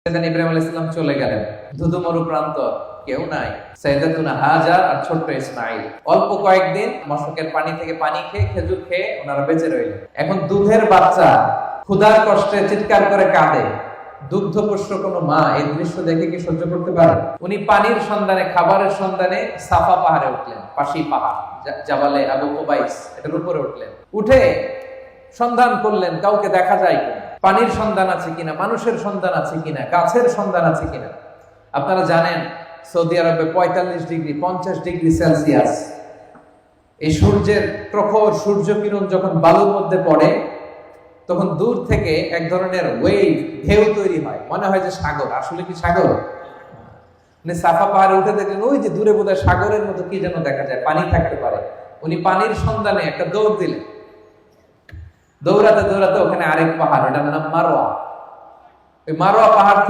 ইব্রাহিম আলাইহিস সালাম চলে গেলেন, ধুধু মরু প্রান্ত, কেউ নাই। সাইয়েদাতুনা হাজার আর ছোট্ট ইসমাঈল অল্প কয়েকদিন মশকের পানি থেকে পানি খেয়ে, খেজুর খেয়ে ওনারা বেঁচে রইলেন। এখন দুধের বাচ্চা ক্ষুধার কষ্টে চিৎকার করে কাঁদে, দুগ্ধপুষ্ট কোনো মা এই দৃশ্য দেখে কি সহ্য করতে পারে? উনি পানির সন্ধানে, খাবারের সন্ধানে সাফা পাহাড়ে উঠলেন, পাশি পাহাড়, জাবালে আবু কুবাইস, এটার উপরে উঠলেন। উঠে সন্ধান করলেন কাউকে দেখা যায় কিনা, পানির সন্ধান আছে কিনা, মানুষের সন্ধান আছে কিনা, গাছের সন্ধান আছে কিনা। আপনারা জানেন সৌদি আরবে 45 ডিগ্রি 50 ডিগ্রি সেলসিয়াস এই সূর্যের প্রখর সূর্য কিরণ যখন বালুর মধ্যে পড়ে, তখন দূর থেকে এক ধরনের ওয়েভ, ঢেউ তৈরি হয়, মনে হয় যে সাগর। আসলে কি সাগর? সাফা পাহাড়ে উঠে দেখলেন ওই যে দূরে বোধহয় সাগরের মতো কি যেন দেখা যায়, পানি থাকতে পারে। উনি পানির সন্ধানে একটা দৌড় দিলেন। দৌড়াতে দৌড়াতে ওখানে আরেক পাহাড়, ওটার নাম মারোয়া। ওই মারোয়া পাহাড় থেকে